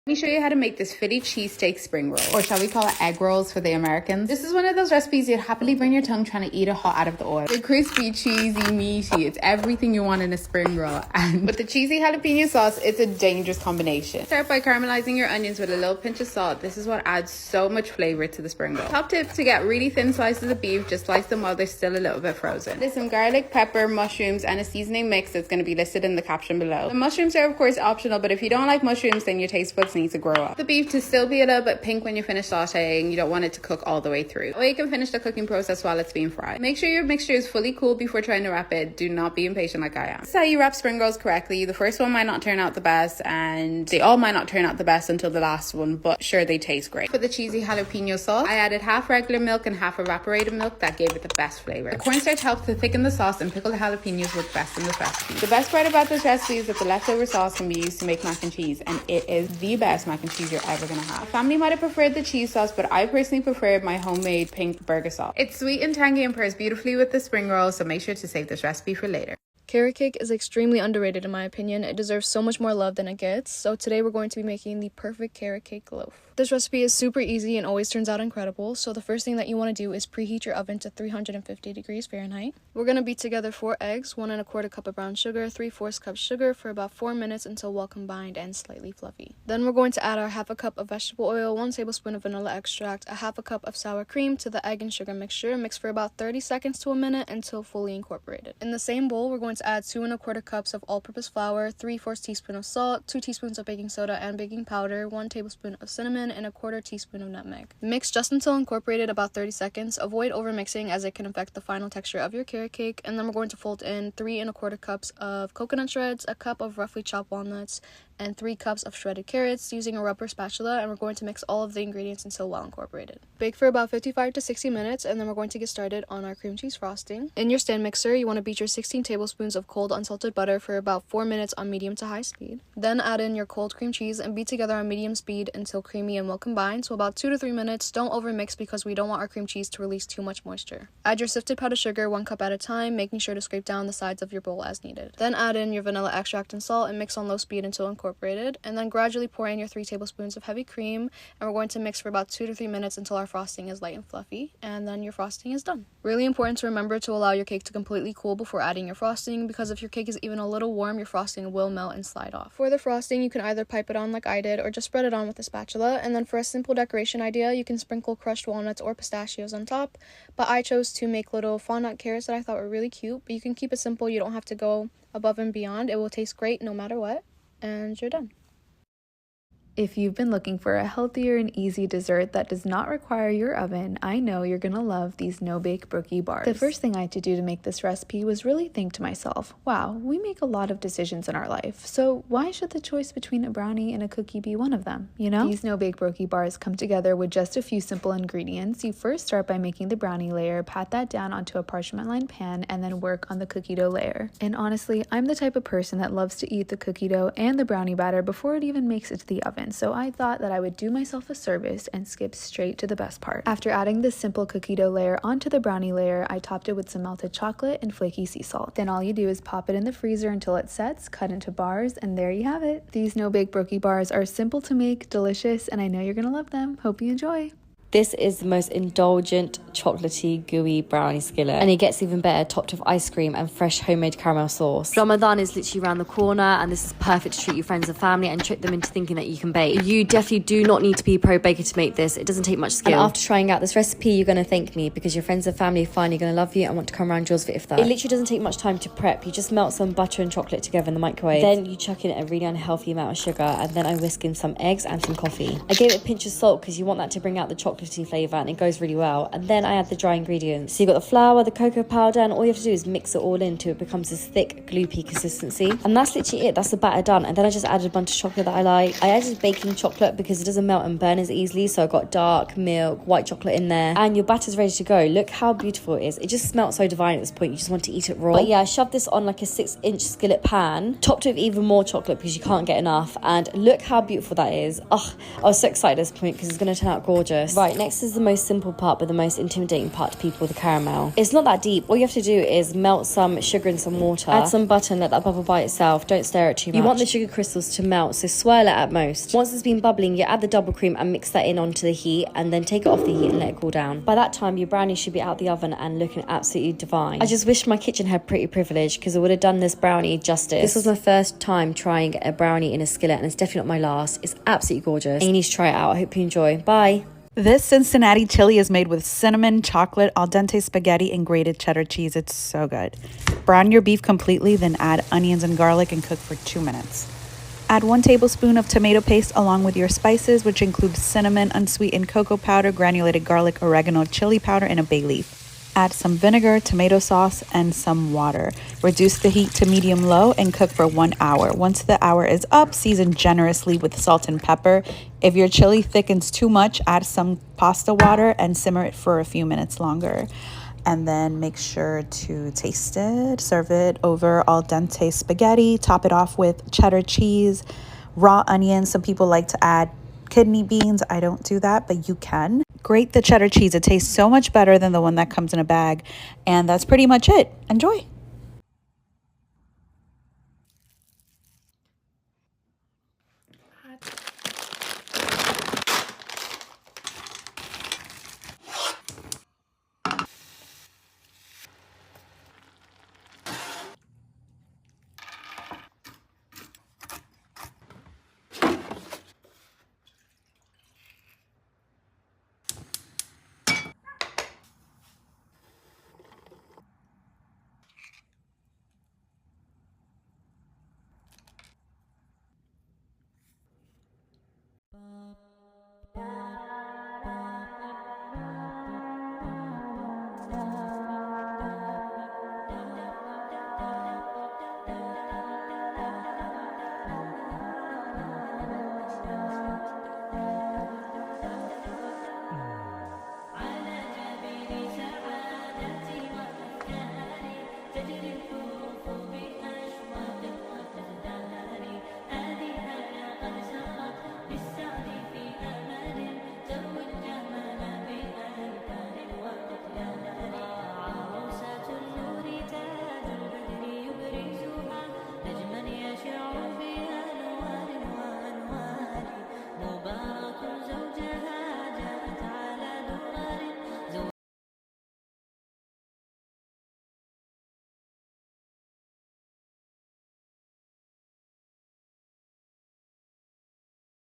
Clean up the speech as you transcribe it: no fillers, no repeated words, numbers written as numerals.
Let me show you how to make this Philly cheesesteak spring roll, or shall we call it egg rolls for the Americans. This is one of those recipes you'd happily burn your tongue trying to eat it hot out of the oil. It's crispy, cheesy, meaty. It's everything you want in a spring roll. And with the cheesy jalapeno sauce, it's a dangerous combination. Start by caramelizing your onions with a little pinch of salt. This is what adds so much flavor to the spring roll. Top tip: to get really thin slices of beef, just slice them while they're still a little bit frozen. There's some garlic, pepper, mushrooms, and a seasoning mix that's going to be listed in the caption below. The mushrooms are of course optional, but if you don't like mushrooms, then your taste buds need to grow up. The beef to still be a little bit pink when you finish sauteing. You don't want it to cook all the way through. Or you can finish the cooking process while it's being fried. Make sure your mixture is fully cooled before trying to wrap it. Do not be impatient like I am. This is how you wrap spring rolls correctly. The first one might not turn out the best, and they all might not turn out the best until the last one, but sure, they taste great. For the cheesy jalapeno sauce, I added half regular milk and half evaporated milk. That gave it the best flavor. The cornstarch helps to thicken the sauce, and pickled jalapenos work best in this recipe. The best part about this recipe is that the leftover sauce can be used to make mac and cheese, and it is the best mac and cheese you're ever gonna have. Family might have preferred the cheese sauce, but I personally preferred my homemade pink burger sauce. It's sweet and tangy and pairs beautifully with the spring roll, so make sure to save this recipe for later. Carrot cake is extremely underrated in my opinion. It deserves so much more love than it gets. So today we're going to be making the perfect carrot cake loaf. This recipe is super easy and always turns out incredible. So the first thing that you want to do is preheat your oven to 350 degrees Fahrenheit. We're going to beat together 4 eggs, 1 1/4 cup of brown sugar, 3/4 cup sugar for about 4 minutes until well combined and slightly fluffy. Then we're going to add our 1/2 cup of vegetable oil, 1 tablespoon of vanilla extract, a 1/2 cup of sour cream to the egg and sugar mixture. Mix for about 30 seconds to a minute until fully incorporated. In the same bowl, we're going to add 2 1/4 cups of all-purpose flour, 3/4 teaspoon of salt, 2 teaspoons of baking soda and baking powder, 1 tablespoon of cinnamon, and 1/4 teaspoon of nutmeg. Mix just until incorporated, about 30 seconds. Avoid overmixing as it can affect the final texture of your carrot cake. And then we're going to fold in 3 1/4 cups of coconut shreds, a cup of roughly chopped walnuts, and 3 cups of shredded carrots using a rubber spatula, and we're going to mix all of the ingredients until well incorporated. Bake for about 55 to 60 minutes, and then we're going to get started on our cream cheese frosting. In your stand mixer, you want to beat your 16 tablespoons of cold unsalted butter for about 4 minutes on medium to high speed. Then add in your cold cream cheese and beat together on medium speed until creamy and well combined, so about 2 to 3 minutes. Don't overmix because we don't want our cream cheese to release too much moisture. Add your sifted powdered sugar 1 cup at a time, making sure to scrape down the sides of your bowl as needed. Then add in your vanilla extract and salt and mix on low speed until incorporated, and then gradually pour in your 3 tablespoons of heavy cream, and we're going to mix for about 2 to 3 minutes until our frosting is light and fluffy, and then your frosting is done. Really important to remember to allow your cake to completely cool before adding your frosting, because if your cake is even a little warm, your frosting will melt and slide off. For the frosting, you can either pipe it on like I did or just spread it on with a spatula, and then for a simple decoration idea, you can sprinkle crushed walnuts or pistachios on top, but I chose to make little fondant carrots that I thought were really cute. But you can keep it simple, you don't have to go above and beyond. It will taste great no matter what, and you're done. If you've been looking for a healthier and easy dessert that does not require your oven, I know you're gonna love these no-bake brookie bars. The first thing I had to do to make this recipe was really think to myself, wow, we make a lot of decisions in our life, so why should the choice between a brownie and a cookie be one of them, you know? These no-bake brookie bars come together with just a few simple ingredients. You first start by making the brownie layer, pat that down onto a parchment-lined pan, and then work on the cookie dough layer. And honestly, I'm the type of person that loves to eat the cookie dough and the brownie batter before it even makes it to the oven. So I thought that I would do myself a service and skip straight to the best part. After adding this simple cookie dough layer onto the brownie layer, I topped it with some melted chocolate and flaky sea salt. Then all you do is pop it in the freezer until it sets, cut into bars, and there you have it. These no-bake brookie bars are simple to make, delicious, and I know you're gonna love them. Hope you enjoy. This is the most indulgent, chocolatey, gooey brownie skillet. And it gets even better topped with ice cream and fresh homemade caramel sauce. Ramadan is literally around the corner, and this is perfect to treat your friends and family and trick them into thinking that you can bake. You definitely do not need to be a pro baker to make this. It doesn't take much skill. And after trying out this recipe, you're going to thank me, because your friends and family are finally going to love you and want to come around yours for iftar. It literally doesn't take much time to prep. You just melt some butter and chocolate together in the microwave. Then you chuck in a really unhealthy amount of sugar, and then I whisk in some eggs and some coffee. I gave it a pinch of salt because you want that to bring out the chocolatey flavour, and it goes really well. And then I add the dry ingredients. So you've got the flour, the cocoa powder, and all you have to do is mix it all in until it becomes this thick, gloopy consistency. And that's literally it. That's the batter done. And then I just added a bunch of chocolate that I like. I added baking chocolate because it doesn't melt and burn as easily. So I got dark milk, white chocolate in there, and your batter's ready to go. Look how beautiful it is. It just smells so divine at this point. You just want to eat it raw. But yeah, I shoved this on like a 6-inch skillet pan, topped with even more chocolate because you can't get enough. And look how beautiful that is. Oh, I was so excited at this point because it's going to turn out gorgeous. Right, Right, next is the most simple part, but the most intimidating part to people, the caramel. It's not that deep. All you have to do is melt some sugar and some water, add some butter and let that bubble by itself. Don't stir it too much. You want the sugar crystals to melt, so swirl it at most. Once it's been bubbling, you add the double cream and mix that in onto the heat, and then take it off the heat and let it cool down. By that time, your brownie should be out the oven and looking absolutely divine. I just wish my kitchen had pretty privilege, because it would have done this brownie justice. This was my first time trying a brownie in a skillet, and it's definitely not my last. It's absolutely gorgeous, and you need to try it out. I hope you enjoy. Bye. This Cincinnati chili is made with cinnamon, chocolate, al dente spaghetti, and grated cheddar cheese. It's so good. Brown your beef completely, then add onions and garlic and cook for 2 minutes. Add 1 tablespoon of tomato paste along with your spices, which include cinnamon, unsweetened cocoa powder, granulated garlic, oregano, chili powder, and a bay leaf. Add some vinegar, tomato sauce, and some water. Reduce the heat to medium-low and cook for 1 hour. Once the hour is up, season generously with salt and pepper. If your chili thickens too much, add some pasta water and simmer it for a few minutes longer. And then make sure to taste it. Serve it over al dente spaghetti. Top it off with cheddar cheese, raw onions. Some people like to add kidney beans. I don't do that, but you can. Grate the cheddar cheese. It tastes so much better than the one that comes in a bag. And that's pretty much it. Enjoy.